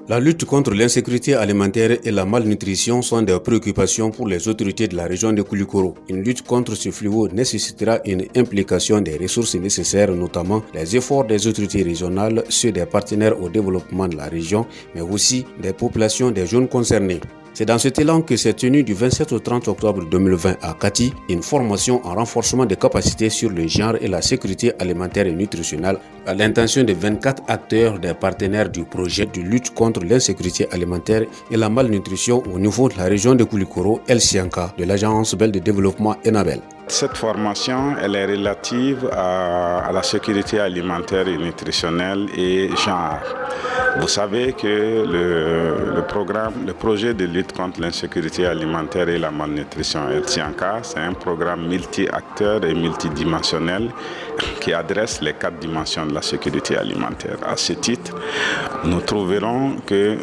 La lutte contre l'insécurité alimentaire et la malnutrition sont des préoccupations pour les autorités de la région de Koulikoro. Une lutte contre ce fléau nécessitera une implication des ressources nécessaires, notamment les efforts des autorités régionales, ceux des partenaires au développement de la région, mais aussi des populations des zones concernées. C'est dans cet élan que s'est tenue du 27 au 30 octobre 2020 à Kati une formation en renforcement des capacités sur le genre et la sécurité alimentaire et nutritionnelle à l'intention de 24 acteurs des partenaires du projet de lutte contre l'insécurité alimentaire et la malnutrition au niveau de la région de Koulikoro, El Sianka, de l'Agence belge de développement ENABEL. Cette formation, elle est relative à la sécurité alimentaire et nutritionnelle et genre. Vous savez que le projet de lutte contre l'insécurité alimentaire et la malnutrition El Sianka, c'est un programme multi-acteurs et multidimensionnel qui adresse les 4 dimensions de la sécurité alimentaire. À ce titre, nous trouverons que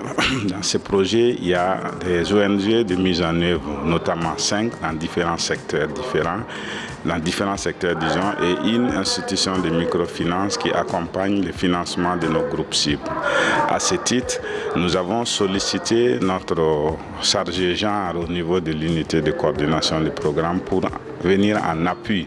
dans ce projet, il y a des ONG de mise en œuvre, notamment 5 dans différents secteurs différents, disons, et une institution de microfinance qui accompagne le financement de nos groupes cibles. À ce titre, nous avons sollicité notre chargé genre au niveau de l'unité de coordination du programme pour venir en appui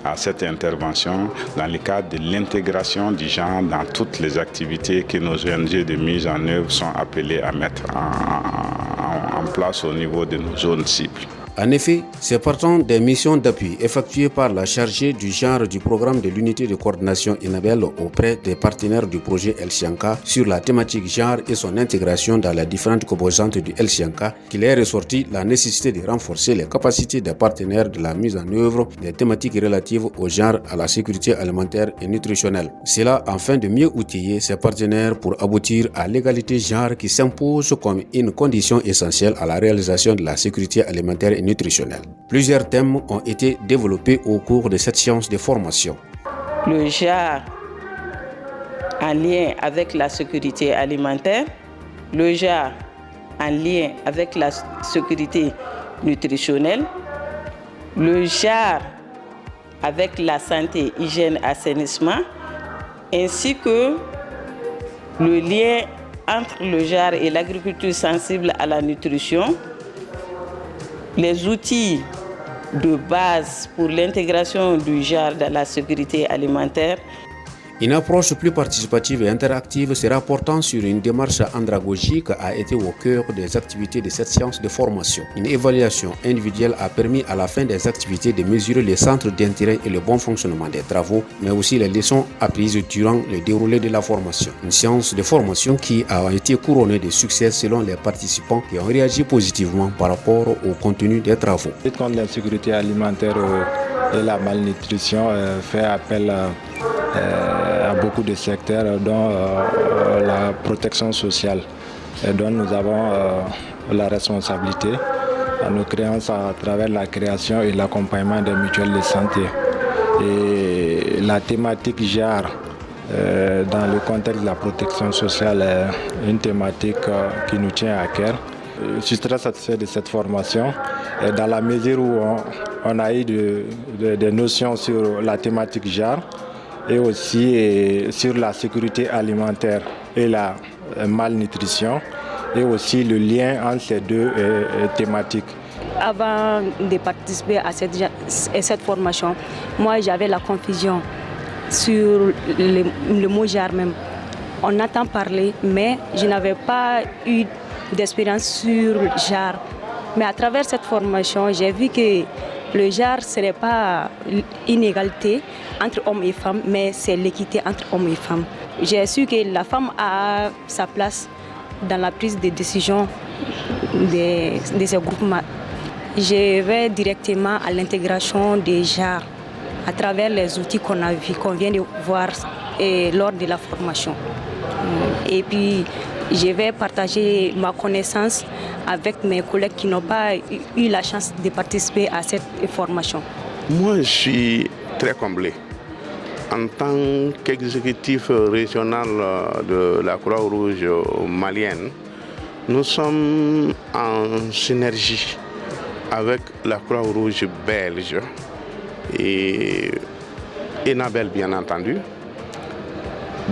à cette intervention dans le cadre de l'intégration du genre dans toutes les activités que nos ONG de mise en œuvre sont appelées à mettre en place au niveau de nos zones cibles. En effet, c'est partant des missions d'appui effectuées par la chargée du genre du programme de l'unité de coordination ENABEL auprès des partenaires du projet El Sianka sur la thématique genre et son intégration dans les différentes composantes du El Sianka qu'il est ressorti la nécessité de renforcer les capacités des partenaires de la mise en œuvre des thématiques relatives au genre, à la sécurité alimentaire et nutritionnelle. Cela afin de mieux outiller ces partenaires pour aboutir à l'égalité genre qui s'impose comme une condition essentielle à la réalisation de la sécurité alimentaire et nutritionnelle. Plusieurs thèmes ont été développés au cours de cette séance de formation. Le genre en lien avec la sécurité alimentaire, le genre en lien avec la sécurité nutritionnelle, le genre avec la santé, hygiène, assainissement, ainsi que le lien entre le genre et l'agriculture sensible à la nutrition, les outils de base pour l'intégration du genre dans la sécurité alimentaire. Une approche plus participative et interactive se rapportant sur une démarche andragogique a été au cœur des activités de cette séance de formation. Une évaluation individuelle a permis à la fin des activités de mesurer les centres d'intérêt et le bon fonctionnement des travaux, mais aussi les leçons apprises durant le déroulé de la formation. Une séance de formation qui a été couronnée de succès selon les participants qui ont réagi positivement par rapport au contenu des travaux. La lutte contre l'insécurité alimentaire et la malnutrition fait appel à beaucoup de secteurs, dont la protection sociale, et dont nous avons la responsabilité en nous créant à travers la création et l'accompagnement des mutuelles de santé. Et la thématique genre dans le contexte de la protection sociale est une thématique qui nous tient à cœur. Je suis très satisfait de cette formation, dans la mesure où on a eu des notions sur la thématique genre et aussi sur la sécurité alimentaire et la malnutrition, et aussi le lien entre ces deux thématiques. Avant de participer à cette formation, moi j'avais la confusion sur le mot genre même. On entend parler, mais je n'avais pas eu d'expérience sur le genre. Mais à travers cette formation, j'ai vu que le genre, ce n'est pas une égalité entre hommes et femmes, mais c'est l'équité entre hommes et femmes. J'ai su que la femme a sa place dans la prise de décision de ces groupements. Je vais directement à l'intégration des genres à travers les outils qu'on vient de voir lors de la formation. Et puis, je vais partager ma connaissance avec mes collègues qui n'ont pas eu la chance de participer à cette formation. Moi, je suis très comblé. En tant qu'exécutif régional de la Croix-Rouge malienne, nous sommes en synergie avec la Croix-Rouge belge et ENABEL, bien entendu,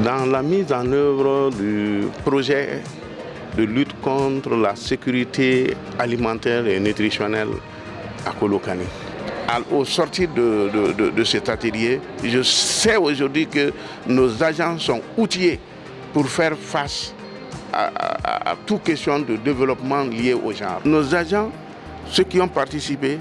dans la mise en œuvre du projet de lutte contre la sécurité alimentaire et nutritionnelle à Kolokani. Au sortir de cet atelier, je sais aujourd'hui que nos agents sont outillés pour faire face à toute question de développement lié au genre. Nos agents, ceux qui ont participé,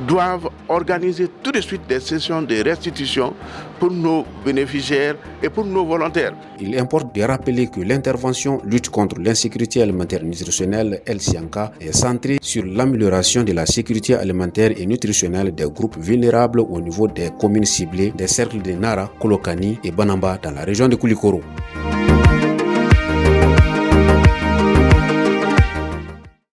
doivent organiser tout de suite des sessions de restitution pour nos bénéficiaires et pour nos volontaires. Il importe de rappeler que l'intervention lutte contre l'insécurité alimentaire et nutritionnelle LCANCA est centrée sur l'amélioration de la sécurité alimentaire et nutritionnelle des groupes vulnérables au niveau des communes ciblées des cercles de Nara, Kolokani et Banamba dans la région de Koulikoro.